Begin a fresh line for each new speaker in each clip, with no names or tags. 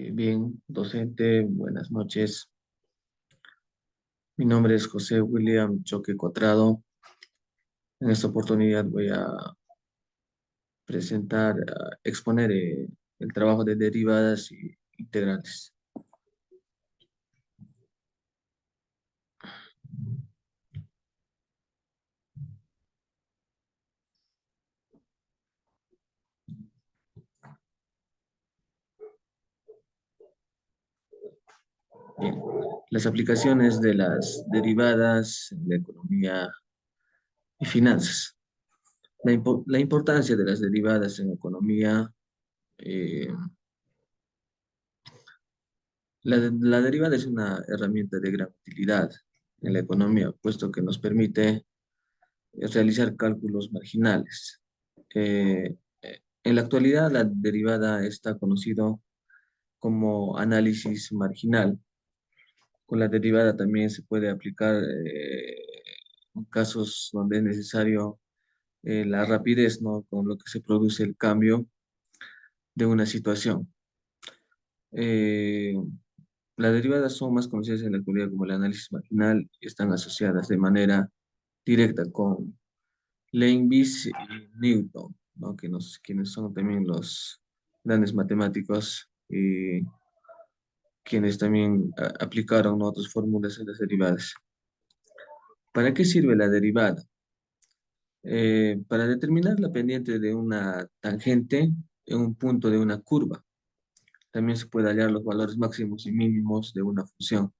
Bien, docente, buenas noches. Mi nombre es José William Choque Cuadrado. En esta oportunidad voy a exponer el trabajo de derivadas y integrales. Bien, las aplicaciones de las derivadas en la economía y finanzas. La importancia de las derivadas en economía. eh, la derivada es una herramienta de gran utilidad en la economía, puesto que nos permite realizar cálculos marginales. En la actualidad, la derivada está conocido como análisis marginal. Con la derivada también se puede aplicar en casos donde es necesario la rapidez, ¿no? Con lo que se produce el cambio de una situación. Eh, las derivadas son más conocidas en la actualidad como el análisis marginal y están asociadas de manera directa con Leibniz y Newton, ¿no? Quienes son también los grandes matemáticos y quienes también aplicaron, ¿no?, otras fórmulas en las derivadas. ¿Para qué sirve la derivada? Para determinar la pendiente de una tangente en un punto de una curva. También se puede hallar los valores máximos y mínimos de una función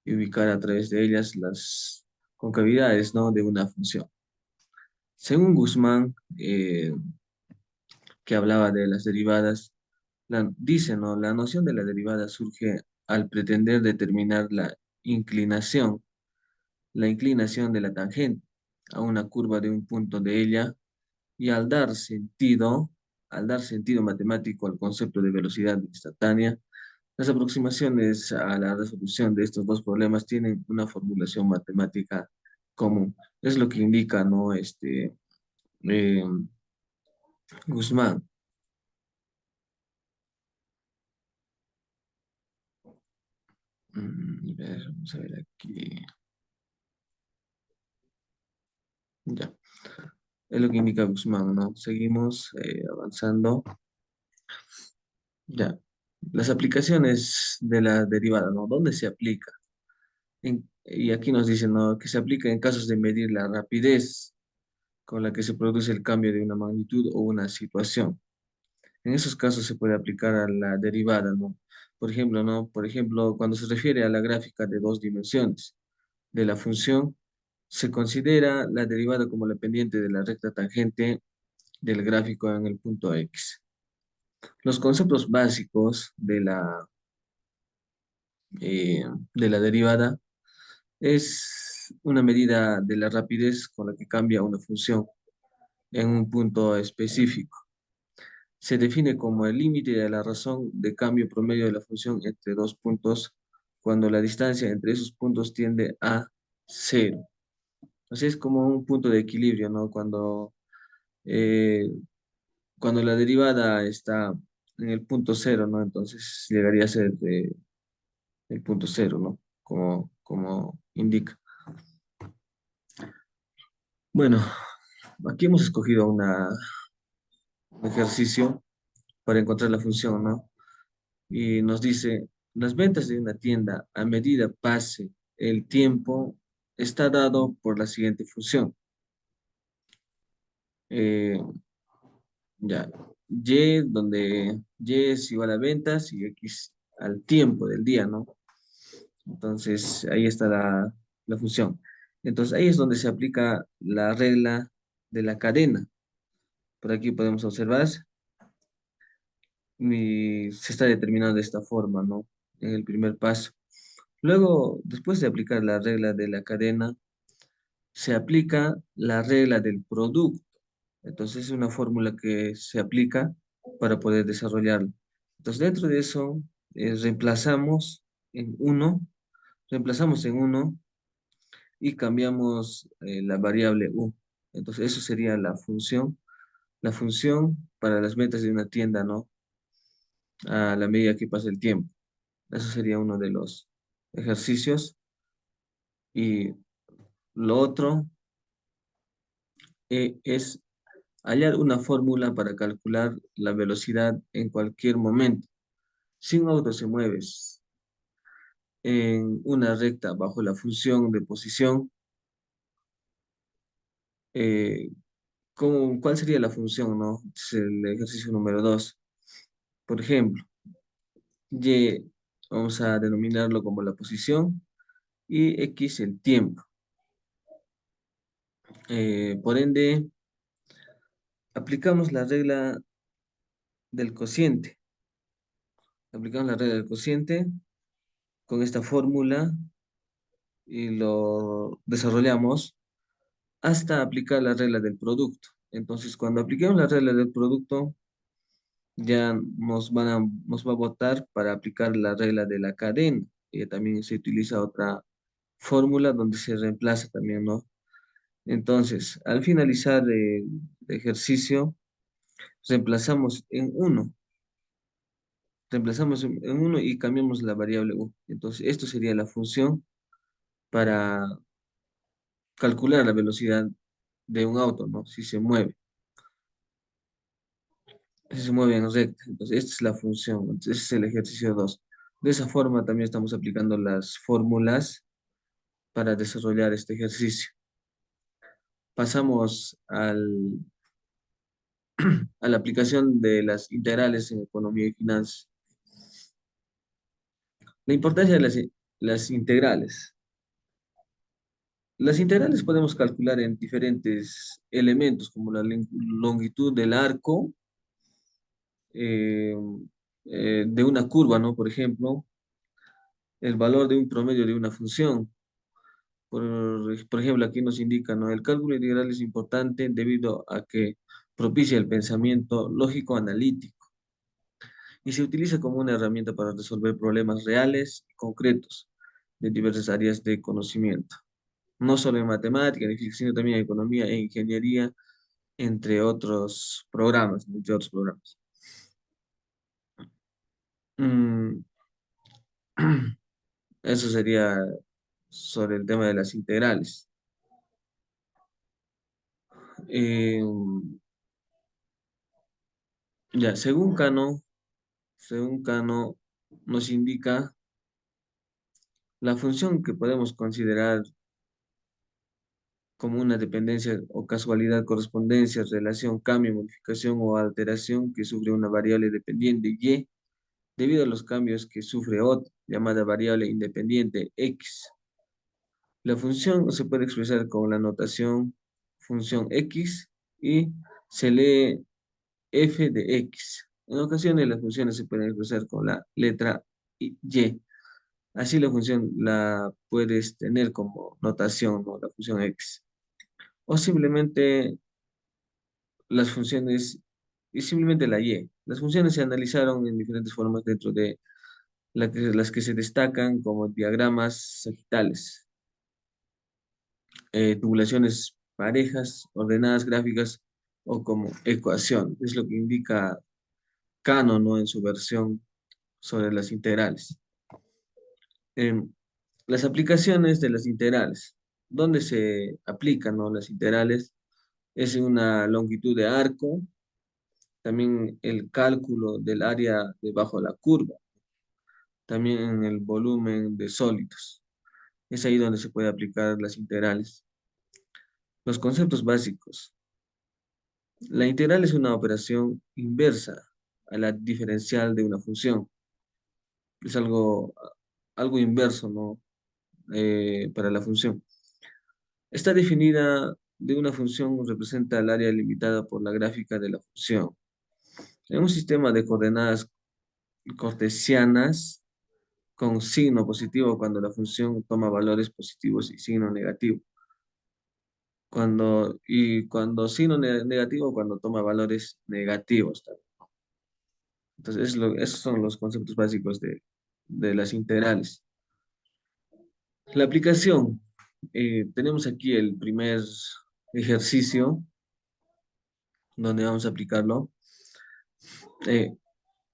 y ubicar a través de ellas las concavidades, ¿no?, de una función. Según Guzmán, que hablaba de las derivadas, dice, ¿no? La noción de la derivada surge al pretender determinar la inclinación de la tangente a una curva de un punto de ella y al dar sentido matemático al concepto de velocidad instantánea. Las aproximaciones a la resolución de estos dos problemas tienen una formulación matemática común. Es lo que indica, ¿no? Eh, Guzmán. Vamos a ver aquí. Ya, es lo que indica Guzmán, ¿no? Seguimos avanzando. Ya, las aplicaciones de la derivada, ¿no? ¿Dónde se aplica? Y aquí nos dicen, ¿no?, que se aplica en casos de medir la rapidez con la que se produce el cambio de una magnitud o una situación. En esos casos se puede aplicar a la derivada, ¿no? Por ejemplo, ¿no? Por ejemplo, cuando se refiere a la gráfica de dos dimensiones de la función, se considera la derivada como la pendiente de la recta tangente del gráfico en el punto X. Los conceptos básicos eh, de la derivada es una medida de la rapidez con la que cambia una función en un punto específico. Se define como el límite de la razón de cambio promedio de la función entre dos puntos cuando la distancia entre esos puntos tiende a cero. Así es como un punto de equilibrio, ¿no? Eh, cuando la derivada está en el punto cero, ¿no? Entonces llegaría a ser el punto cero, ¿no? Como indica. Bueno, aquí hemos escogido un ejercicio para encontrar la función, ¿no? Y nos dice, las ventas de una tienda a medida pase el tiempo está dado por la siguiente función. Eh, ya, donde Y es igual a ventas y X al tiempo del día, ¿no? Entonces, ahí está la función. Entonces, ahí es donde se aplica la regla de la cadena. Por aquí podemos observar, se está determinando de esta forma, ¿no? En el primer paso. Luego, después de aplicar la regla de la cadena, se aplica la regla del producto. Entonces, es una fórmula que se aplica para poder desarrollarlo. Entonces, dentro de eso, reemplazamos en uno, reemplazamos en uno y cambiamos la variable u. Entonces, eso sería la función para las ventas de una tienda, ¿no? a la medida que pasa el tiempo. Eso sería uno de los ejercicios. Y lo otro es hallar una fórmula para calcular la velocidad en cualquier momento. Si un auto se mueve en una recta bajo la función de posición, eh, ¿cuál sería la función, no? Es el ejercicio número 2. Por ejemplo, Y vamos a denominarlo como la posición y X el tiempo. Por ende, aplicamos la regla del cociente. Aplicamos la regla del cociente con esta fórmula y lo desarrollamos hasta aplicar la regla del producto. Entonces, cuando apliquemos la regla del producto, ya nos va a botar para aplicar la regla de la cadena. Y también se utiliza otra fórmula donde se reemplaza también, ¿no? Entonces, al finalizar el ejercicio, reemplazamos en uno, reemplazamos en uno y cambiamos la variable u. Entonces, esto sería la función para calcular la velocidad de un auto, ¿no? Si se mueve en recta. Entonces, esta es la función. Entonces, este es el ejercicio 2. De esa forma, también estamos aplicando las fórmulas para desarrollar este ejercicio. Pasamos a la aplicación de las integrales en economía y finanzas. La importancia de las integrales. Las integrales podemos calcular en diferentes elementos, como la longitud del arco eh, de una curva, ¿no? Por ejemplo, el valor de un promedio de una función. Por ejemplo, aquí nos indica, ¿no? El cálculo integral es importante debido a que propicia el pensamiento lógico-analítico y se utiliza como una herramienta para resolver problemas reales y concretos de diversas áreas de conocimiento. No solo en matemática ni física, sino también en economía e ingeniería, entre otros programas. Mm, Eso sería sobre el tema de las integrales. Eh, ya, según Cano nos indica la función que podemos considerar como una dependencia o casualidad, correspondencia, relación, cambio, modificación o alteración que sufre una variable dependiente Y debido a los cambios que sufre otra, llamada variable independiente X. La función se puede expresar con la notación función X y se lee f de X. En ocasiones las funciones se pueden expresar con la letra Y. Así la función la puedes tener como notación, ¿no? La función X. O simplemente las funciones y simplemente la Y. Las funciones se analizaron en diferentes formas dentro de las que se destacan como diagramas sagitales, tubulaciones parejas, ordenadas gráficas o como ecuación. Es lo que indica Kano, ¿no? En su versión sobre las integrales. Em, las aplicaciones de las integrales. ¿Dónde se aplican, no, las integrales? Es en una longitud de arco, también el cálculo del área debajo de la curva, también en el volumen de sólidos. Es ahí donde se puede aplicar las integrales. Los conceptos básicos. La integral es una operación inversa a la diferencial de una función. Es algo inverso, ¿no? Para la función. Está definida de una función representa el área limitada por la gráfica de la función. En un sistema de coordenadas cartesianas con signo positivo cuando la función toma valores positivos y signo negativo. Cuando signo negativo cuando toma valores negativos también. Entonces, esos son los conceptos básicos de las integrales. La aplicación. Tenemos aquí el primer ejercicio donde vamos a aplicarlo. Eh,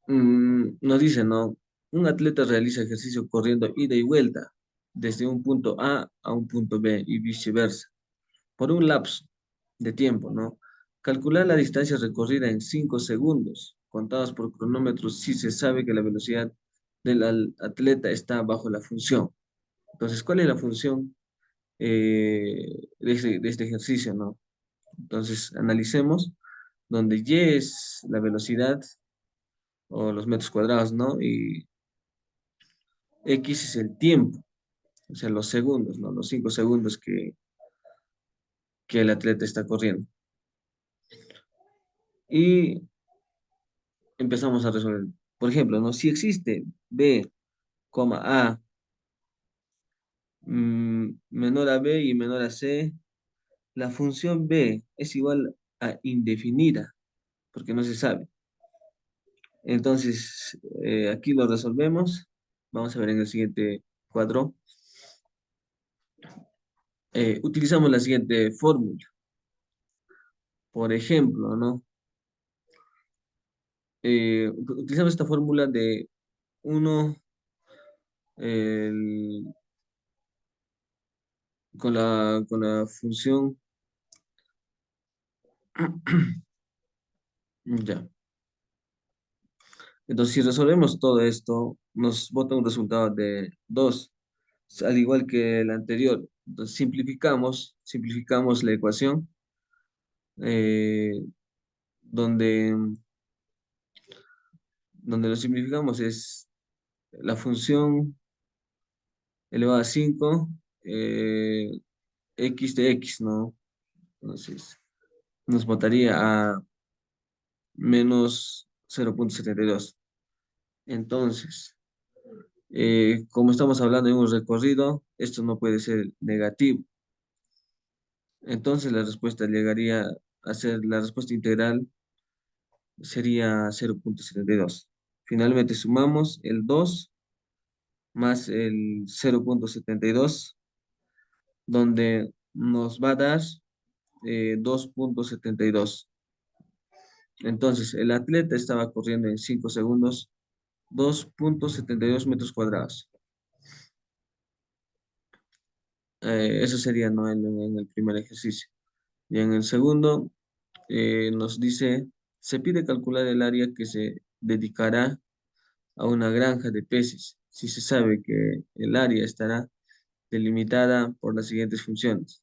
Nos dice, ¿no? Un atleta realiza ejercicio corriendo ida y vuelta desde un punto A un punto B y viceversa, por un lapso de tiempo, ¿no? Calcular la distancia recorrida en 5 segundos, contados por cronómetros, si se sabe que la velocidad del atleta está bajo la función. Entonces, ¿cuál es la función de este ejercicio, ¿no? Entonces, analicemos donde Y es la velocidad o los metros cuadrados, ¿no? Y X es el tiempo, o sea, los segundos, ¿no? Los 5 segundos que el atleta está corriendo. Y empezamos a resolver. Por ejemplo, ¿no? Si existe B, A, menor a B y menor a C, la función B es igual a indefinida, porque no se sabe. Entonces, aquí lo resolvemos. Vamos a ver en el siguiente cuadro. Utilizamos la siguiente fórmula. Por ejemplo, ¿no? Utilizamos esta fórmula de uno con la función, ya. Entonces, si resolvemos todo esto, nos bota un resultado de 2 al igual que el anterior. Entonces, simplificamos la ecuación, eh, donde, donde lo simplificamos es la función elevada a 5 eh, x de x, ¿no? Entonces, nos botaría a -0,72. Entonces, como estamos hablando de un recorrido, esto no puede ser negativo. Entonces, la respuesta llegaría a ser, la respuesta integral sería 0,72. Finalmente, sumamos el 2 más el 0,72, donde nos va a dar 2,72. Entonces, el atleta estaba corriendo en 5 segundos 2,72 metros cuadrados. Eso sería, ¿no? En el primer ejercicio. Y en el segundo nos dice, se pide calcular el área que se dedicará a una granja de peces, si se sabe que el área estará delimitada por las siguientes funciones.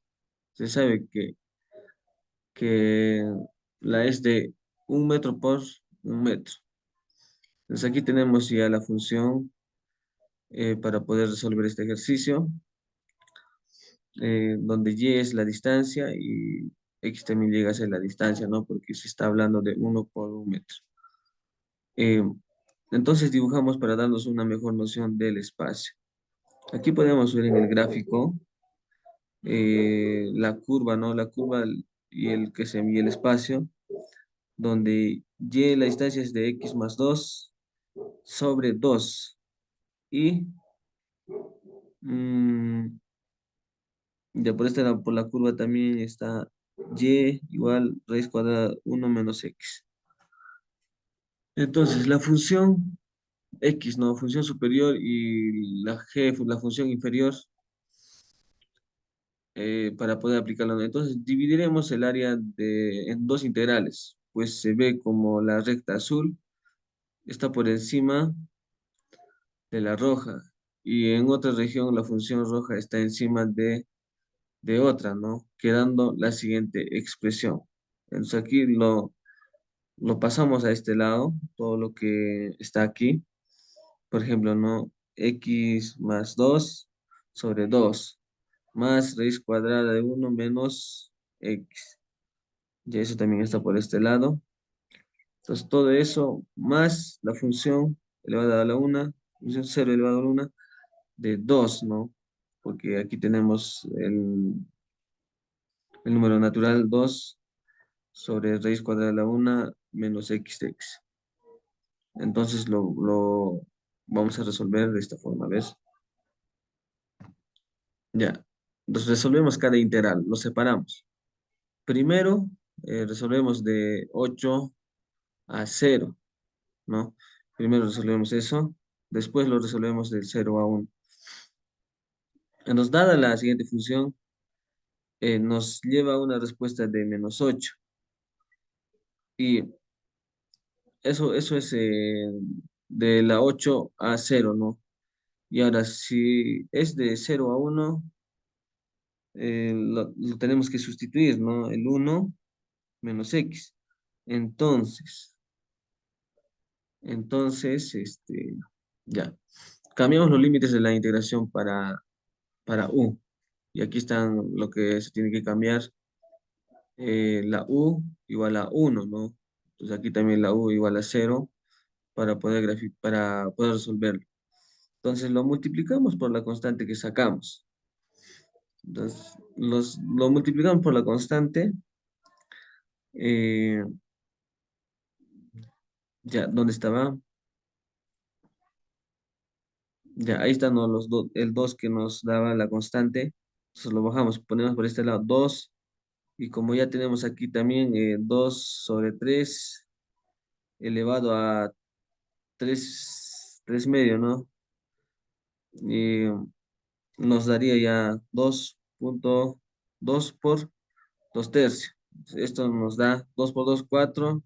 Se sabe que la es de 1 metro por 1 metro. Entonces aquí tenemos ya la función para poder resolver este ejercicio, donde y es la distancia y x también llega a ser la distancia, ¿no? Porque se está hablando de 1 por 1 metro. Eh, entonces dibujamos para darnos una mejor noción del espacio. Aquí podemos ver en el gráfico la curva, ¿no? La curva y y el espacio, donde y la distancia es de x más 2 sobre 2. Y mm, ya por por la curva también está y igual raíz cuadrada 1 - x. Entonces, la función x, ¿no? Función superior y la g, la función inferior, para poder aplicarlo, ¿no? Entonces, dividiremos el área en dos integrales. Pues se ve como la recta azul está por encima de la roja y en otra región la función roja está encima de otra, ¿no? Quedando la siguiente expresión. Entonces aquí lo pasamos a este lado, todo lo que está aquí. Por ejemplo, ¿no? X más 2 sobre 2 más raíz cuadrada de 1 menos x. Y eso también está por este lado. Entonces todo eso más la función elevada a la 1, función 0 elevada a la 1 de 2, ¿no? Porque aquí tenemos el número natural 2 sobre raíz cuadrada de la 1 menos x de x. Entonces lo vamos a resolver de esta forma, ¿ves? Ya. Entonces resolvemos cada integral, lo separamos. Primero resolvemos de 8 a 0, ¿no? Primero resolvemos eso, después lo resolvemos del 0 a 1. Nos dada la siguiente función, nos lleva a una respuesta de -8. Y eso es de la 8 a 0, ¿no? Y ahora, si es de 0 a 1, lo tenemos que sustituir, ¿no? El 1 menos x. Entonces, ya. Cambiamos los límites de la integración para u. Y aquí están lo que se tiene que cambiar. La u igual a 1, ¿no? Entonces aquí también la u igual a 0 para poder resolverlo. Entonces lo multiplicamos por la constante que sacamos. Entonces lo multiplicamos por la constante. eh, ya, ¿dónde estaba? Ya, ahí están, ¿no? El 2 que nos daba la constante. Entonces lo bajamos, ponemos por este lado 2. Y como ya tenemos aquí también 2 sobre 3 elevado a 3 medio, ¿no? Y nos daría ya 2.2 por 2 tercios. Esto nos da 2 por 2 4,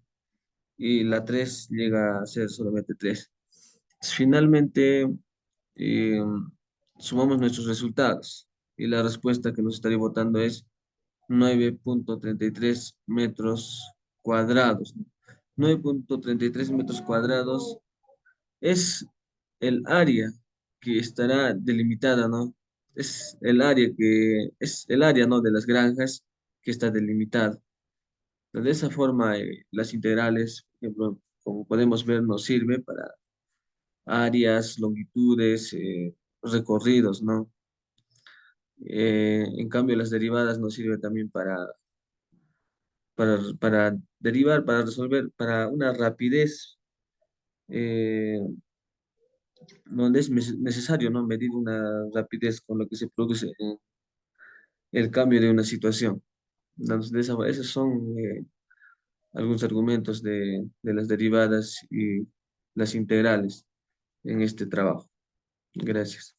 y la 3 llega a ser solamente 3. Finalmente, eh, sumamos nuestros resultados y la respuesta que nos estaría votando es 9.33 metros cuadrados, ¿no? 9.33 metros cuadrados es el área que estará delimitada, ¿no? Es el área, ¿no? De las granjas que está delimitada. De esa forma, las integrales, por ejemplo, como podemos ver, nos sirve para áreas, longitudes, recorridos, ¿no? En cambio, las derivadas nos sirven también para derivar, para resolver, para una rapidez, donde es necesario, ¿no? Medir una rapidez con lo que se produce el cambio de una situación. Entonces, esos son algunos argumentos de las derivadas y las integrales en este trabajo. Gracias.